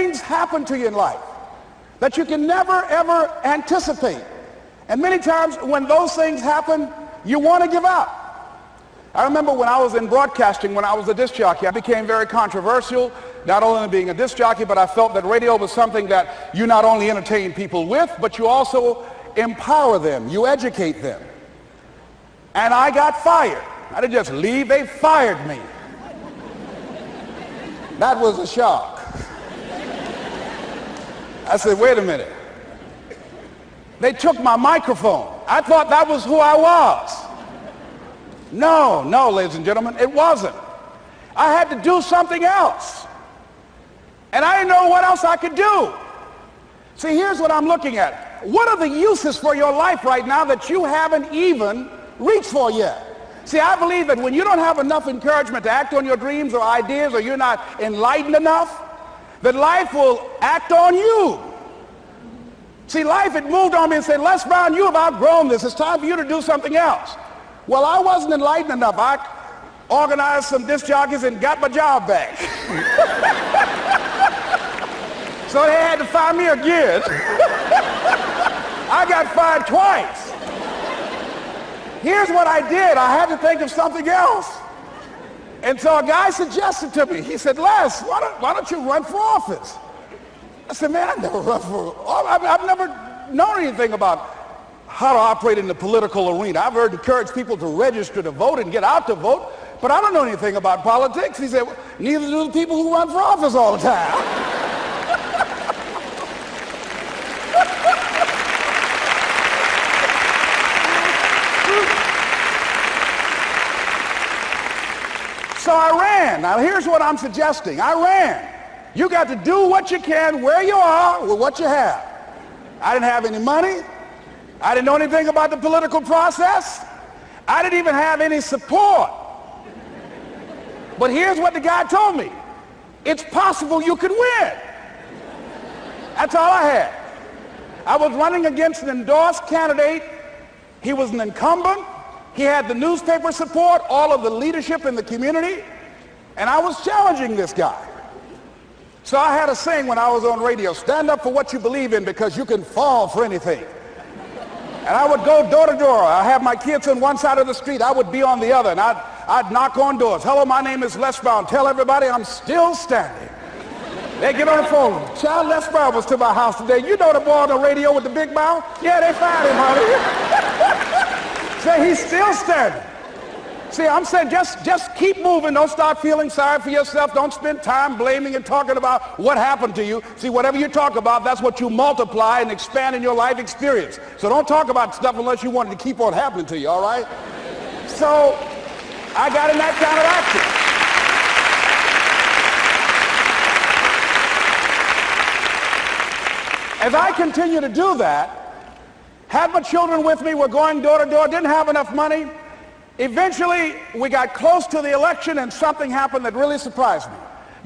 things happen to you in life that you can never, ever anticipate. And many times when those things happen, you want to give up. I remember when I was in broadcasting, when I was a disc jockey, I became very controversial, not only being a disc jockey, but I felt that radio was something that you not only entertain people with, but you also empower them, you educate them. And I got fired. I didn't just leave, they fired me. That was a shock. I said, wait a minute. They took my microphone. I thought that was who I was. No, ladies and gentlemen, it wasn't. I had to do something else. And I didn't know what else I could do. See, here's what I'm looking at. What are the uses for your life right now that you haven't even reached for yet? See, I believe that when you don't have enough encouragement to act on your dreams or ideas, or you're not enlightened enough, that life will act on you. See, life had moved on me and said, Les Brown, you have outgrown this. It's time for you to do something else. Well, I wasn't enlightened enough. I organized some disc jockeys and got my job back. So they had to fire me again. I got fired twice. Here's what I did. I had to think of something else. And so a guy suggested to me, he said, Les, why don't you run for office? I said, man, I've never run for office. I've never known anything about how to operate in the political arena. I've heard encourage people to register to vote and get out to vote, but I don't know anything about politics. He said, neither do the people who run for office all the time. So I ran. Now here's what I'm suggesting. I ran. You got to do what you can where you are with what you have. I didn't have any money. I didn't know anything about the political process. I didn't even have any support. But here's what the guy told me. It's possible you could win. That's all I had. I was running against an endorsed candidate. He was an incumbent. He had the newspaper support, all of the leadership in the community, and I was challenging this guy. So I had a saying when I was on radio, stand up for what you believe in because you can fall for anything. And I would go door to door. I have my kids on one side of the street. I would be on the other, and I'd knock on doors. Hello, my name is Les Brown. Tell everybody I'm still standing. They get on the phone. Child, Les Brown was to my house today. You know the boy on the radio with the big mouth? Yeah, they fired him, honey. Say he's still standing. See, I'm saying just keep moving. Don't start feeling sorry for yourself. Don't spend time blaming and talking about what happened to you. See, whatever you talk about, that's what you multiply and expand in your life experience. So don't talk about stuff unless you want it to keep on happening to you, all right? So I got in that kind of action. As I continue to do that, had my children with me, we're going door to door, didn't have enough money. Eventually, we got close to the election and something happened that really surprised me.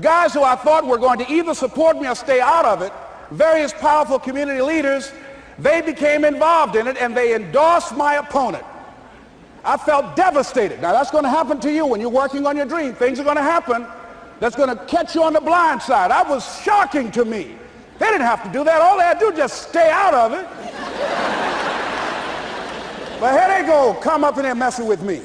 Guys who I thought were going to either support me or stay out of it, various powerful community leaders, they became involved in it and they endorsed my opponent. I felt devastated. Now that's going to happen to you when you're working on your dream. Things are going to happen that's going to catch you on the blind side. That was shocking to me. They didn't have to do that. All they had to do was just stay out of it. But here they go, come up in there messing with me.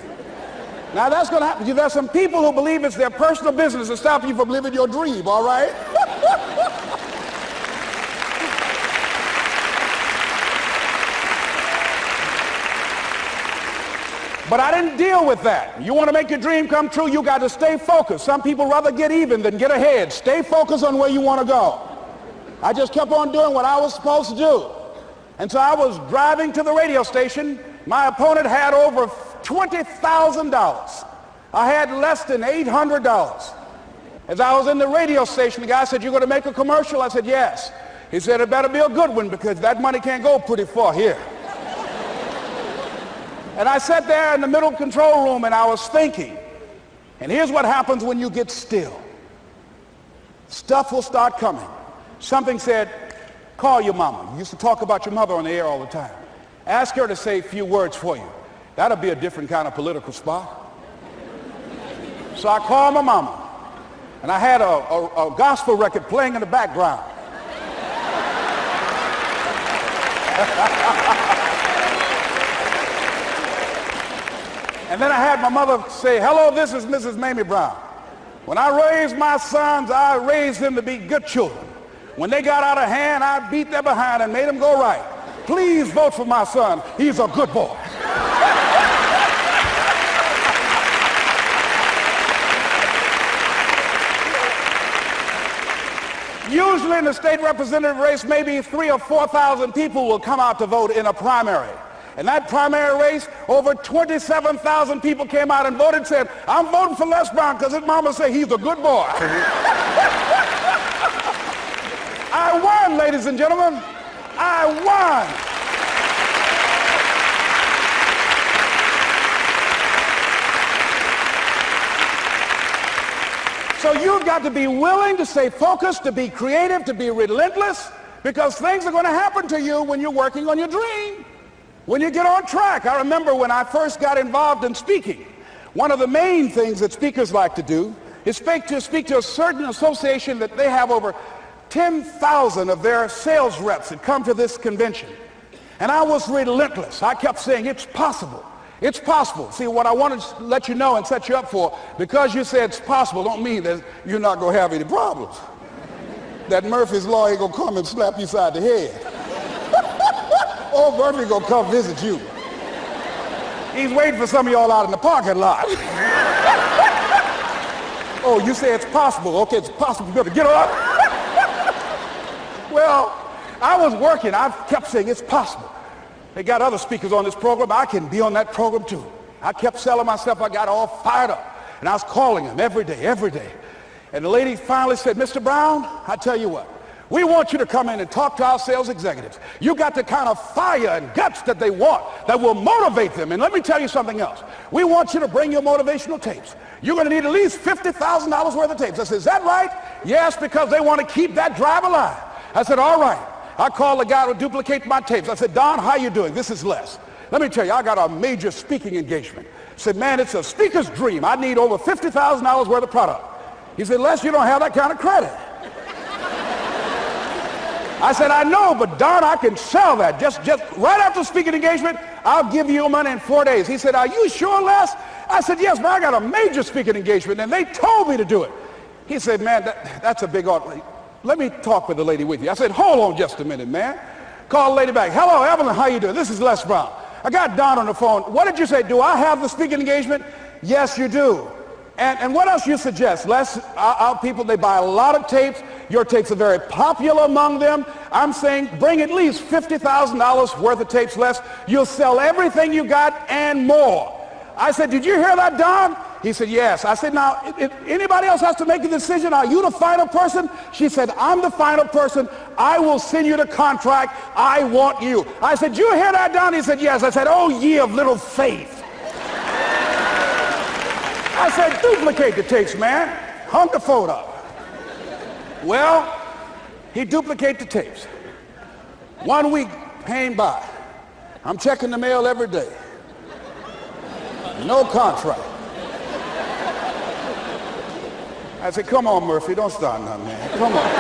Now that's going to happen. There's some people who believe it's their personal business to stop you from living your dream, all right? But I didn't deal with that. You want to make your dream come true, you got to stay focused. Some people rather get even than get ahead. Stay focused on where you want to go. I just kept on doing what I was supposed to do. And so I was driving to the radio station. My opponent had over $20,000. I had less than $800. As I was in the radio station, the guy said, "You're going to make a commercial?" I said, "Yes." He said, "It better be a good one because that money can't go pretty far here." And I sat there in the middle control room and I was thinking. And here's what happens when you get still. Stuff will start coming. Something said, "Call your mama." You used to talk about your mother on the air all the time. Ask her to say a few words for you. That'll be a different kind of political spot. So I called my mama. and I had a gospel record playing in the background. And then I had my mother say, hello, this is Mrs. Mamie Brown. When I raised my sons, I raised them to be good children. When they got out of hand, I beat their behind and made them go right. Please vote for my son. He's a good boy. Usually in the state representative race, maybe 3,000 or 4,000 people will come out to vote in a primary. In that primary race, over 27,000 people came out and voted and said, I'm voting for Les Brown because his mama said he's a good boy. I won, ladies and gentlemen. I won. So you've got to be willing to stay focused, to be creative, to be relentless, because things are going to happen to you when you're working on your dream, when you get on track. I remember when I first got involved in speaking, one of the main things that speakers like to do is speak to a certain association that they have over 10,000 of their sales reps that come to this convention. And I was relentless. I kept saying, it's possible. It's possible. See, what I want to let you know and set you up for, because you say it's possible, don't mean that you're not going to have any problems. That Murphy's Law ain't going to come and slap you side the head. Oh, Murphy going to come visit you. He's waiting for some of y'all out in the parking lot. Oh, you say it's possible. Okay, it's possible. You better get up. Well, I was working. I kept saying it's possible. They got other speakers on this program. I can be on that program too. I kept selling myself. I got all fired up. And I was calling them every day. And the lady finally said, Mr. Brown, I tell you what, we want you to come in and talk to our sales executives. You got the kind of fire and guts that they want, that will motivate them. And let me tell you something else. We want you to bring your motivational tapes. You're going to need at least $50,000 worth of tapes. I said, is that right? Yes, because they want to keep that drive alive. I said, all right. I called the guy to duplicate my tapes. I said, Don, how you doing? This is Les. Let me tell you, I got a major speaking engagement. I said, man, it's a speaker's dream. I need over $50,000 worth of product. He said, Les, you don't have that kind of credit. I said, I know, but Don, I can sell that. Just right after speaking engagement, I'll give you your money in 4 days. He said, are you sure, Les? I said, yes, man, I got a major speaking engagement, and they told me to do it. He said, man, that's a big order. Let me talk with the lady with you. I said, hold on just a minute, man. Call the lady back. Hello, Evelyn, how you doing? This is Les Brown. I got Don on the phone. What did you say? Do I have the speaking engagement? Yes, you do. And what else you suggest? Les, our people, they buy a lot of tapes. Your tapes are very popular among them. I'm saying bring at least $50,000 worth of tapes, Les. You'll sell everything you got and more. I said, did you hear that, Don? He said, yes. I said, now, if anybody else has to make a decision, are you the final person? She said, I'm the final person. I will send you the contract. I want you. I said, you hear that, Don? He said, yes. I said, oh, ye of little faith. I said, duplicate the tapes, man. Hung the phone up. Well, he duplicated the tapes. 1 week came by. I'm checking the mail every day. No contract. I said, come on, Murphy, don't start nothing, man. Come on.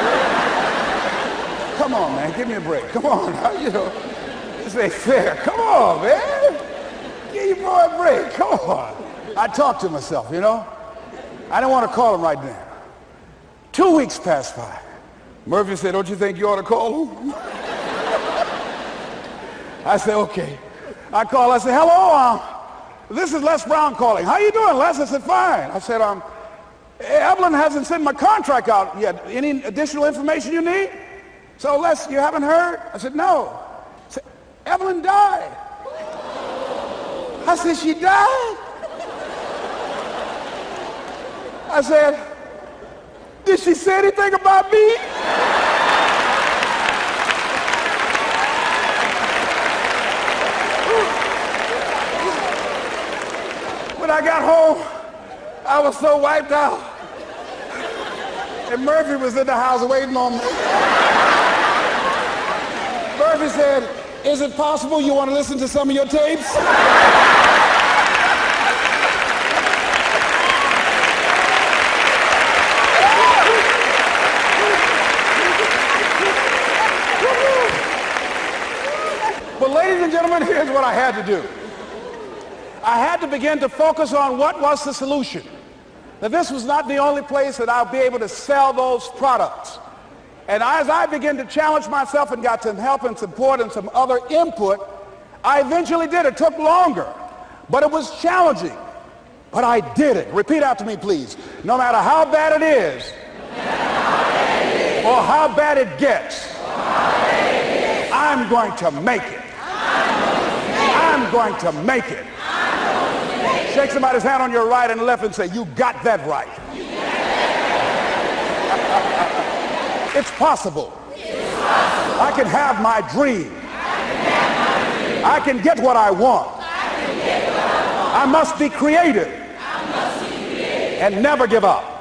Come on, man, give me a break. Come on, you know, this ain't fair. Come on, man. Give your boy a break. Come on. I talked to myself, you know. I didn't want to call him right then. 2 weeks passed by. Murphy said, don't you think you ought to call him? I said, okay. I called. I said, hello, this is Les Brown calling. How you doing, Les? I said, fine. I said, Evelyn hasn't sent my contract out yet. Any additional information you need? So, Les, you haven't heard? I said, no. I said, Evelyn died. I said, she died? I said, did she say anything about me? When I got home, I was so wiped out. And Murphy was in the house waiting on me. Murphy said, is it possible you want to listen to some of your tapes? ladies and gentlemen, here's what I had to do. I had to begin to focus on what was the solution. That this was not the only place that I'll be able to sell those products. And as I began to challenge myself and got some help and support and some other input, I eventually did. It took longer, but it was challenging. But I did it. Repeat after me, please. No matter how bad it is, or how bad it gets, I'm going to make it. I'm going to make it. Shake somebody's hand on your right and left and say, you got that right. It's possible. I can have my dream. I can get what I want. I must be creative and never give up.